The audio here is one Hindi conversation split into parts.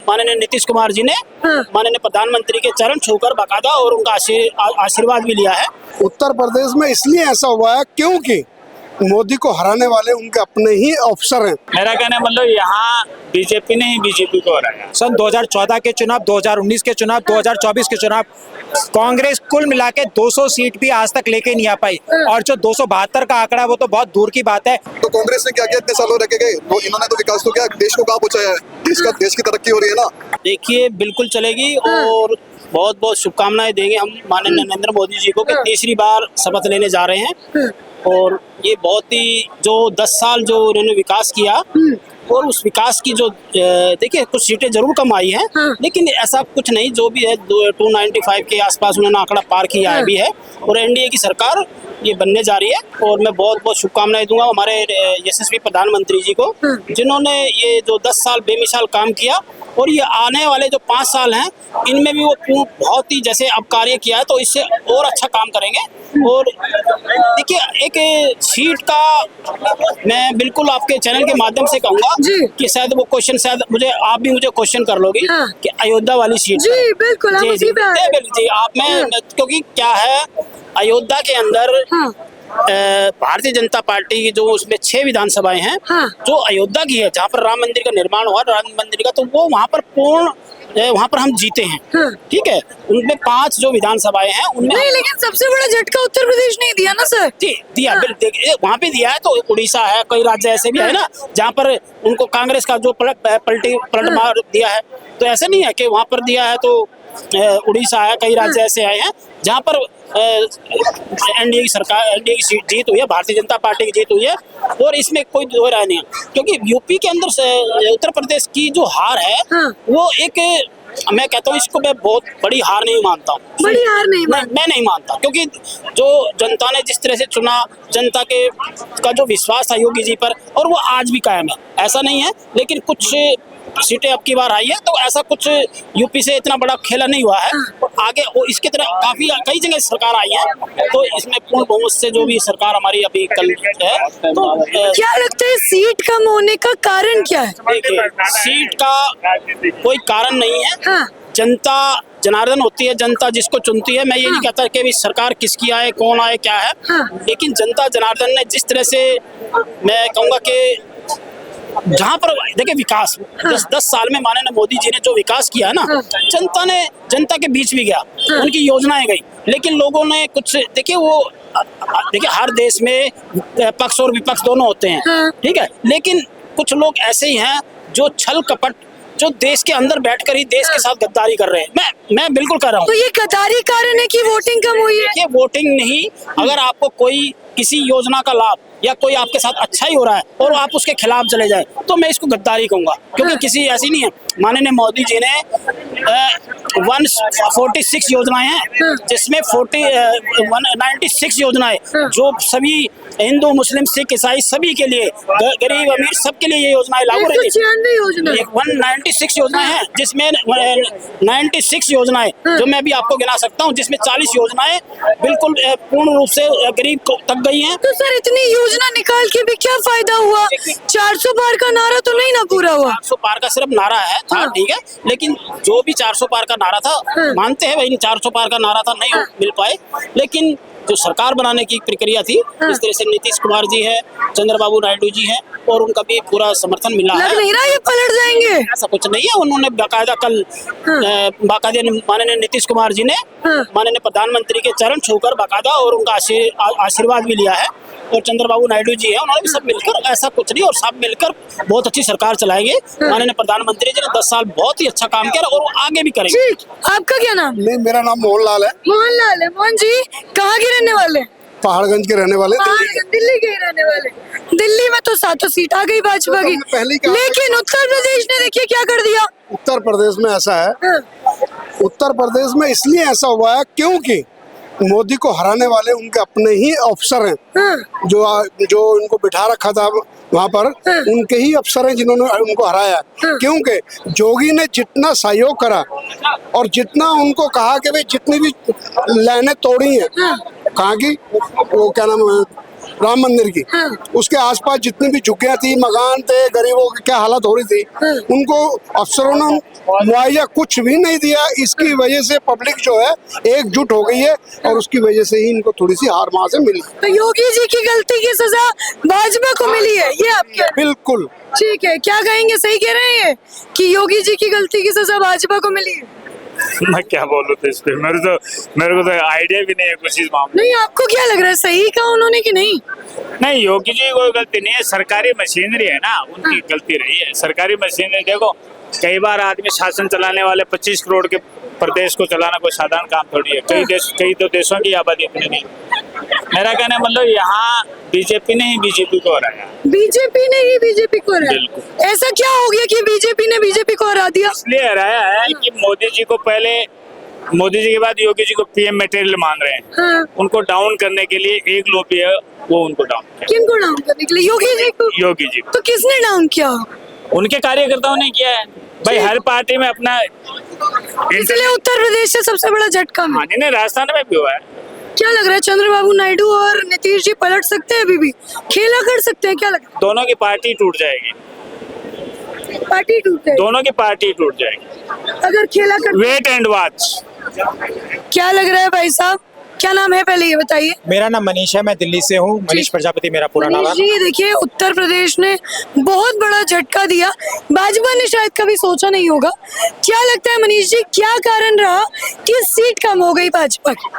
माननीय नीतीश कुमार जी ने माननीय प्रधानमंत्री के चरण छूकर बाकायदा और उनका आशीर्वाद भी लिया है। उत्तर प्रदेश में इसलिए ऐसा हुआ है क्योंकि मोदी को हराने वाले उनके अपने ही अफसर हैं। मेरा कहना मतलब यहाँ बीजेपी ने ही बीजेपी को हराया। सन 2014 के चुनाव, 2019 के चुनाव, 2024 के चुनाव, कांग्रेस कुल मिला के 200 सीट भी आज तक लेके नहीं आ पाई, और जो 272 का आंकड़ा वो तो बहुत दूर की बात है। तो कांग्रेस ने क्या किया इतने सालों रखे गए, वो इन्होंने तो विकास तो क्या देश को कहाँ पहुंचाया है, देश की तरक्की हो रही है ना। देखिए बिल्कुल चलेगी और बहुत बहुत शुभकामनाएं देंगे हम माननीय नरेंद्र मोदी जी को कि तीसरी बार शपथ लेने जा रहे हैं। और ये बहुत ही जो 10 साल जो उन्होंने विकास किया और उस विकास की जो देखिए कुछ सीटें जरूर कम आई हैं, लेकिन ऐसा कुछ नहीं, जो भी है 295 के आसपास उन्होंने आंकड़ा पार किया है भी है। और एनडीए की सरकार ये बनने जा रही है और मैं बहुत बहुत शुभकामनाएं दूंगा हमारे यशस्वी प्रधानमंत्री जी को, जिन्होंने ये जो 10 साल बेमिसाल काम किया और ये आने वाले जो 5 साल हैं इनमें भी वो बहुत ही जैसे अब कार्य किया है तो इससे और अच्छा काम करेंगे। और देखिए एक सीट का मैं बिल्कुल आपके चैनल के माध्यम से कहूंगा कि शायद वो क्वेश्चन शायद आप भी मुझे क्वेश्चन कर लोगी कि अयोध्या वाली सीट। जी बिल्कुल जी आप मैं क्योंकि क्या है अयोध्या के अंदर भारतीय जनता पार्टी की जो उसमें 6 विधानसभाएं हैं जो अयोध्या की है, जहाँ पर राम मंदिर का निर्माण हुआ, राम मंदिर का, तो वो वहाँ पर पूर्ण वहाँ पर हम जीते हैं। ठीक है, उनमें 5 जो विधानसभाएं हैं उनमें नहीं, लेकिन सबसे बड़ा झटका उत्तर प्रदेश ने दिया ना सर। जी दिया, वहाँ पे दिया है। तो उड़ीसा है, कई राज्य ऐसे भी है ना जहाँ पर उनको कांग्रेस का जो पलट मार दिया है। तो ऐसा नहीं है कि वहाँ पर दिया है तो उड़ीसा है, कई राज्य ऐसे आए हैं जहाँ पर एनडीए की सरकार, एनडीए की सीट जीत हुई है, भारतीय जनता पार्टी की जीत हुई है। और इसमें कोई दो राय नहीं है, क्योंकि यूपी के अंदर से उत्तर प्रदेश की जो हार है वो एक, मैं कहता हूँ इसको मैं बहुत बड़ी हार नहीं मानता हूँ। बड़ी हार नहीं मैं नहीं मानता, क्योंकि जो जनता ने जिस तरह से चुना, जनता का जो विश्वास था योगी जी पर, और वो आज भी कायम है, ऐसा नहीं है। लेकिन कुछ सीटें अब की बार आई है तो ऐसा कुछ यूपी से इतना बड़ा खेला नहीं हुआ है। और आगे वो इसके तरह कई जगह सरकार आई है, तो इसमें पूर्ण बहुमत से जो भी सरकार हमारी अभी कल है। तो क्या लगता है सीट कम होने का कारण क्या है? देखिए सीट का कोई कारण नहीं है। जनता जनार्दन होती है, जनता जिसको चुनती है। मैं ये नहीं कहता कि भी सरकार किसकी आए, कौन आए, क्या है, लेकिन जनता जनार्दन ने जिस तरह से, मैं कहूँगा कि जहाँ पर देखिए विकास 10 साल में माननीय मोदी जी ने जो विकास किया ना, जनता के बीच भी गया, उनकी योजनाएं गई, लेकिन लोगों ने कुछ देखिए हर देश में पक्ष और विपक्ष दोनों होते हैं, ठीक है, लेकिन कुछ लोग ऐसे ही हैं जो छल कपट, जो देश के अंदर बैठकर ही देश के साथ गद्दारी कर रहे हैं। मैं बिल्कुल कर रहा हूँ। तो ये गद्दारी कारण है कि वोटिंग कम हुई है? ये वोटिंग नहीं, अगर आपको कोई किसी योजना का लाभ या कोई आपके साथ अच्छा ही हो रहा है और आप उसके खिलाफ चले जाए तो मैं इसको गद्दारी कहूंगा, क्योंकि किसी ऐसी नहीं है। माननीय मोदी जी ने 146 योजनाएं हैं, जिसमें 196 योजनाएं जो सभी हिंदू, मुस्लिम, सिख, ईसाई सभी के लिए, गरीब अमीर सबके लिए ये योजनाएं लागू रहती है। 196 योजनाएं हैं, जिसमें 96 योजनाएं जो मैं भी आपको गिना सकता हूँ, जिसमें 40 योजनाएं बिल्कुल पूर्ण रूप से गरीब तक गई हैं। तो सर इतनी योजना निकाल के भी क्या फायदा हुआ? 400 पार का नारा तो नहीं ना पूरा हुआ? 400 पार का सिर्फ नारा है, ठीक है, लेकिन जो भी 400 पार का नारा था, मानते हैं भाई 400 पार का नारा था, नहीं मिल पाए, लेकिन जो सरकार बनाने की प्रक्रिया थी, इस तरह से नीतीश कुमार जी है, चंद्रबाबू नायडू जी हैं, और उनका भी पूरा समर्थन मिला है। लग नहीं रहा ये पलट जाएंगे? ऐसा कुछ नहीं है। उन्होंने बाकायदा कल माननीय नीतीश कुमार जी ने माननीय प्रधानमंत्री के चरण छूकर बाकायदा और उनका आशीर्वाद भी लिया है, और चंद्रबाबू नायडू जी है, उन्होंने भी सब मिलकर, ऐसा कुछ नहीं, और सब मिलकर बहुत अच्छी सरकार चलाएंगे। माननीय प्रधानमंत्री जी ने 10 साल बहुत ही अच्छा काम किया और आगे भी करेंगे। आपका क्या नाम? नहीं, मेरा नाम मोहनलाल है। मोहनलाल है। मोहन जी कहाँ के रहने वाले? पहाड़गंज के रहने वाले। दिल्ली के रहने वाले। दिल्ली में तो 7 सीट आ गई भाजपा की, लेकिन उत्तर प्रदेश ने देखिए क्या कर दिया। उत्तर प्रदेश में ऐसा है, उत्तर प्रदेश में इसलिए ऐसा हुआ है क्योंकि मोदी को हराने वाले उनके अपने ही अफसर हैं, जो उनको बिठा रखा था वहाँ पर, उनके ही अफसर हैं जिन्होंने उनको हराया। क्योंकि जोगी ने जितना सहयोग करा और जितना उनको कहा कि भाई जितनी भी लाइनें तोड़ी हैं, कहा कि वो क्या नाम है, राम मंदिर की, हाँ। उसके आसपास जितनी भी झुग्गियां थी, मकान थे, गरीबों की क्या हालत हो रही थी, हाँ। उनको अफसरों ने मुआवजा कुछ भी नहीं दिया। इसकी वजह से पब्लिक जो है एकजुट हो गई है और उसकी वजह से ही इनको थोड़ी सी हार वहां से मिली। तो योगी जी की गलती की सजा भाजपा को मिली है, ये आप कह रहे हैं? बिल्कुल ठीक है, क्या कहेंगे, सही कह रहे हैं ये कि योगी जी की गलती की सजा भाजपा को मिली है? मैं क्या बोलूँ तो इस पे मेरे को तो आइडिया भी नहीं है कुछ इस मामले नहीं, आपको क्या लग रहा है, सही कहा उन्होंने कि नहीं? में। नहीं, योगी जी की कोई गलती नहीं है, सरकारी मशीनरी है ना, उनकी गलती रही है। सरकारी मशीनरी देखो, कई बार आदमी शासन चलाने वाले 25 करोड़ के प्रदेश को चलाना कोई साधारण काम थोड़ी है। कई तो देशों की आबादी इतनी नहीं। मेरा कहना मतलब यहाँ बीजेपी ने ही बीजेपी को हराया। बीजेपी ने ही बीजेपी को हराया? बिल्कुल। ऐसा क्या हो गया कि बीजेपी ने बीजेपी को हरा दिया? इसलिए हराया है कि मोदी जी को पहले, मोदी जी के बाद योगी जी को पीएम मटेरियल मान रहे हैं। हाँ। उनको डाउन करने के लिए एक लोग है, वो उनको डाउन किया। किनको डाउन करने के लिए? योगी जी को? योगी जी को। तो किसने डाउन किया? उनके कार्यकर्ताओं ने किया है भाई। हर पार्टी में अपना इसलिए उत्तर प्रदेश से सबसे बड़ा झटका मिला। हाँ, नहीं, राजस्थान में भी हुआ है। क्या लग रहा है, चंद्रबाबू नायडू और नीतीश जी पलट सकते हैं? अभी भी खेला कर सकते हैं? क्या लग रहा दोनों की पार्टी टूट जाएगी, है? पार्टी टूट जाएगी दोनों की पार्टी टूट जाएगी। अगर खेला कर। Wait and watch. क्या लग रहा है भाई साहब, क्या नाम है पहले ये बताइए? मेरा नाम मनीष है, मैं दिल्ली से हूँ। मनीष प्रजापति मेरा पूरा नाम मनीष है। जी, देखिए उत्तर प्रदेश ने बहुत बड़ा झटका दिया, भाजपा ने शायद कभी सोचा नहीं होगा। क्या लगता है मनीष जी, क्या कारण रहा कि सीट कम हो गई भाजपा की?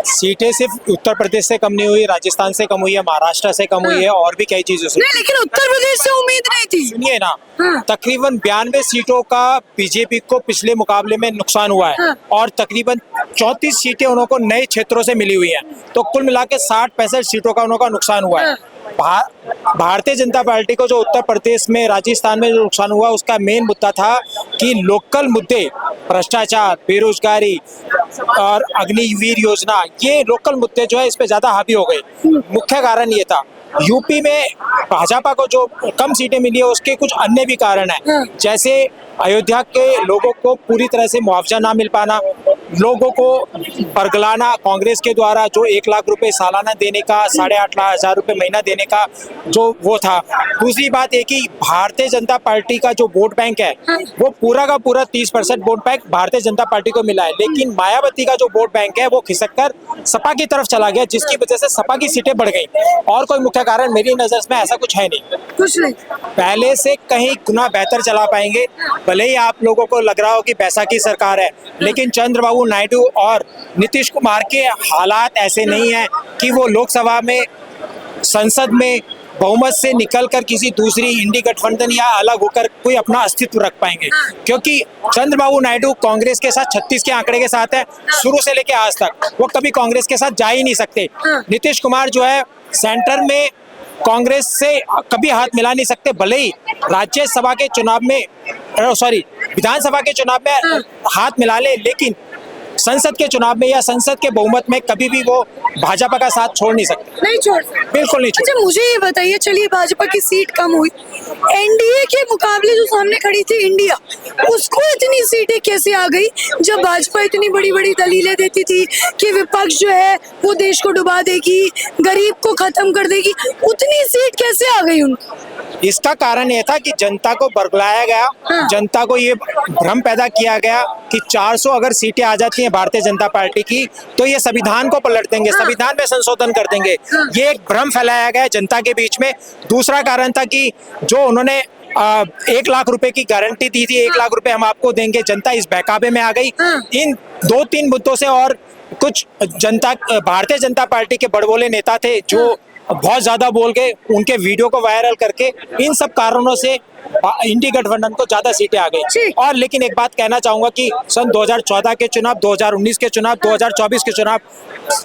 सीटें सिर्फ उत्तर प्रदेश से कम नहीं हुई, राजस्थान से कम हुई है, महाराष्ट्र से कम हुई है और भी कई चीजों से। नहीं, लेकिन उत्तर प्रदेश से उम्मीद नहीं थी। सुनिए ना, हाँ। तकरीबन 92 सीटों का बीजेपी को पिछले मुकाबले में नुकसान हुआ है। हाँ। और तकरीबन 34 सीटें उनको नए क्षेत्रों से मिली हुई हैं। तो कुल मिला के 60-65 सीटों का उनको नुकसान हुआ है। भारतीय जनता पार्टी को जो उत्तर प्रदेश में, राजस्थान में जो नुकसान हुआ, उसका मेन मुद्दा था कि लोकल मुद्दे, भ्रष्टाचार, बेरोजगारी और अग्निवीर योजना, ये लोकल मुद्दे जो है इस पे ज्यादा हावी हो गए। मुख्य कारण ये था। यूपी में भाजपा को जो कम सीटें मिली है उसके कुछ अन्य भी कारण है, जैसे अयोध्या के लोगों को पूरी तरह से मुआवजा ना मिल पाना, लोगों को बरगलाना कांग्रेस के द्वारा, जो 1 लाख रुपए सालाना देने का, 8.5 हजार रुपए महीना देने का जो वो था। दूसरी बात ये कि भारतीय जनता पार्टी का जो वोट बैंक है वो पूरा का पूरा 30% vote bank Bharatiya Janata party को मिला है, लेकिन मायावती का जो वोट बैंक है वो खिसक कर सपा की तरफ चला गया, जिसकी वजह से सपा की सीटें बढ़ गई। और कोई मुख्य कारण मेरी नजर में ऐसा कुछ है नहीं। कुछ नहीं, पहले से कहीं गुना बेहतर चला पाएंगे। भले ही आप लोगों को लग रहा हो कि पैसा की सरकार है, लेकिन चंद्रबाबू नायडू और नीतीश कुमार के हालात ऐसे नहीं है कि वो लोकसभा में, संसद में बहुमत से निकलकर किसी दूसरी इंडी गठबंधन या अलग होकर कोई अपना अस्तित्व रख पाएंगे। क्योंकि चंद्रबाबू नायडू कांग्रेस के साथ 36 के आंकड़े के साथ है शुरू से लेकर आज तक, वो कभी कांग्रेस के साथ जा ही नहीं सकते। नीतीश कुमार जो है सेंटर में कांग्रेस से कभी हाथ मिला नहीं सकते, भले ही राज्यसभा के चुनाव में, विधानसभा के चुनाव में हाथ मिला ले, लेकिन संसद के चुनाव में या संसद के बहुमत में कभी भी वो भाजपा का साथ छोड़ नहीं सकते। नहीं छोड़ सकते, बिल्कुल नहीं छोड़। अच्छा मुझे ये बताइए, चलिए भाजपा की सीट कम हुई, एनडीए के मुकाबले जो सामने खड़ी थी इंडिया, उसको इतनी सीटें कैसे आ गई जब भाजपा इतनी बड़ी बड़ी दलीलें देती थी कि विपक्ष जो है वो देश को डुबा देगी, गरीब को खत्म कर देगी, उतनी सीट कैसे आ गई उनको? इसका कारण यह था कि जनता को बरगलाया गया, जनता को ये भ्रम पैदा किया गया कि 400 अगर सीटें आ जाती हैं भारतीय जनता पार्टी की तो ये संविधान को पलट देंगे, संविधान में संशोधन कर देंगे। ये एक भ्रम फैलाया गया जनता के बीच में। दूसरा कारण था कि जो उन्होंने 1 लाख रुपए की गारंटी दी थी, 1 लाख रुपए हम आपको देंगे, जनता इस बहकावे में आ गई। इन 2-3 मुद्दों से, और कुछ जनता, भारतीय जनता पार्टी के बड़बोले नेता थे जो बहुत ज्यादा बोल गए, उनके वीडियो को वायरल करके, इन सब कारणों से इंडी गठबंधन को ज्यादा सीटें आ गई। और लेकिन एक बात कहना चाहूंगा कि सन 2014 के चुनाव, 2019 के चुनाव, 2024 के चुनाव,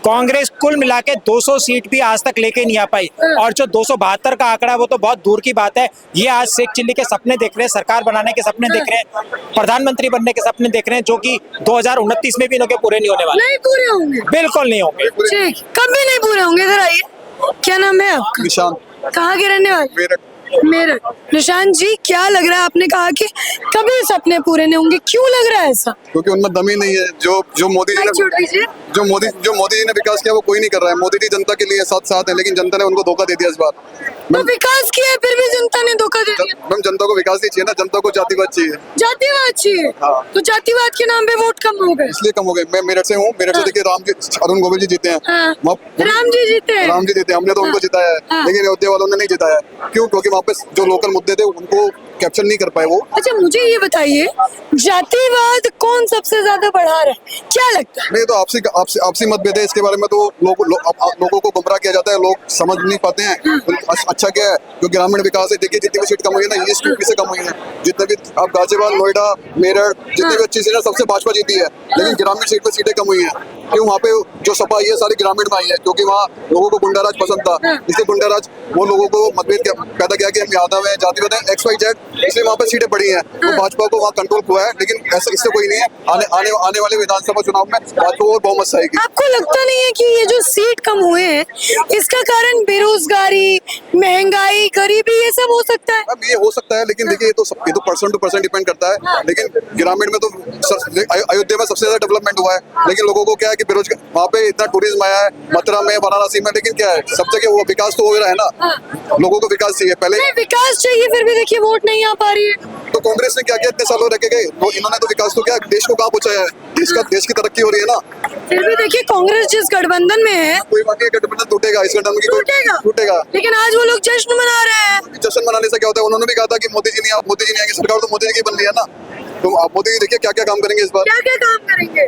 कांग्रेस कुल मिला के 200 सीट भी आज तक लेके नहीं आ पाई। और जो 272 का आंकड़ा वो तो बहुत दूर की बात है। ये आज शेख चिल्ली के सपने देख रहे हैं, सरकार बनाने के सपने देख रहे हैं, प्रधानमंत्री बनने के सपने देख रहे हैं, जो कि 2029 में भी इनके पूरे नहीं होने वाले। नहीं पूरे होंगे, बिल्कुल नहीं होंगे। ठीक, कभी नहीं पूरे होंगे। इधर आइए, क्या नाम है आपका? निशान कहाँ के रहने वाले? मेरठ। मेरठ। निशांत जी, क्या लग रहा है, आपने कहा कि कभी सपने पूरे नहीं होंगे, क्यों लग रहा है ऐसा? क्योंकि उनमें दम ही नहीं है। जो मोदी जी माइक छोड़ ने दीजिए। जो मोदी जी ने विकास किया वो कोई नहीं कर रहा है। मोदी जी जनता के लिए साथ साथ है, लेकिन जनता ने उनको धोखा दे दिया इस बार। तो विकास किया है, फिर भी जनता ने धोखा दे दिया। मैम जनता को विकास नहीं चाहिए ना, जनता को जातिवाद चाहिए। जातिवाद चाहिए, हाँ। तो जातिवाद के नाम पे वोट कम हो गए। इसलिए कम हो गए। मैं मेरठ से हूँ, मेरठ से देखिए राम जी अरुण गोविल जी जीते हैं। हाँ। वहाँ- राम जी जीते हैं। राम जी जीते हैं, हमने तो उनको जिताया है, हाँ। लेकिन अयोध्या वालों ने नहीं जिताया। क्यों? क्योंकि वहाँ पे जो लोकल मुद्दे थे उनको कैप्चर नहीं कर पाए वो। अच्छा मुझे ये बताइए, जातिवाद कौन सबसे ज्यादा बढ़ा रहा है, क्या लगता है? नहीं तो आपसी मतभेद है, इसके बारे में तो लोगों को गुमराह किया जाता है, लोग समझ नहीं पाते हैं। अच्छा क्या है जो ग्रामीण विकास है, देखिए जितनी भी सीट कम हुई है ना, ये यूपी से कम हुई है। जितने भी आप गाजियाबाद, नोएडा, मेरठ, जितनी भी अच्छी सीट है सबसे भाजपा जीती है, लेकिन ग्रामीण सीट पे सीटें कम हुई है। क्यों? वहाँ पे जो सपा आई है सारी ग्रामीण में आई है, क्योंकि वहाँ लोगों को गुंडाराज पसंद था। इसलिए गुंडाराज वो लोगों को मतभेद पैदा किया कि हम यादव हैं, जातिवाद हैं, XYZ, इसलिए वहाँ पे सीटें बढ़ी हैं। तो भाजपा को वहाँ कंट्रोल हुआ है, लेकिन ऐसा इससे कोई नहीं है। आने वाले विधानसभा चुनाव में भाजपा और बहुमत से आएगी। आपको लगता नहीं है कि ये जो सीट कम हुए हैं इसका कारण बेरोजगारी, महंगाई, गरीबी ये सब हो सकता है? अब ये हो सकता है, लेकिन देखिए ये तो पर्सन टू पर्सन डिपेंड करता है। लेकिन ग्रामीण में तो अयोध्या में सबसे ज्यादा डेवलपमेंट हुआ है, लेकिन लोगों को क्या है कि बेरोजगार, वहाँ पे इतना टूरिज्म आया है, मथुरा में, वाराणसी में, लेकिन क्या है सब जगह वो विकास तो हो रहा है ना। लोगों को विकास चाहिए पहले। नहीं, विकास चाहिए, फिर भी देखिए वोट नहीं आ पा रही है। तो कांग्रेस ने क्या किया इतने सालों रह के गए, तो इन्होंने तो विकास तो क्या देश को कहाँ पहुंचाया है। देश की तरक्की हो रही है ना। फिर भी देखिए कांग्रेस जिस गठबंधन में है कोई बात नहीं, गठबंधन टूटेगा, इस गठबंधन की टूटेगा। लेकिन आज वो लोग जश्न मना रहे हैं। जश्न मनाने से क्या होता है? उन्होंने भी कहा था कि मोदी जी नहीं आएंगे, सरकार तो मोदी जी की बन रही है ना। तो आप मोदी जी देखिए क्या क्या काम करेंगे इस बार। क्या क्या काम करेंगे?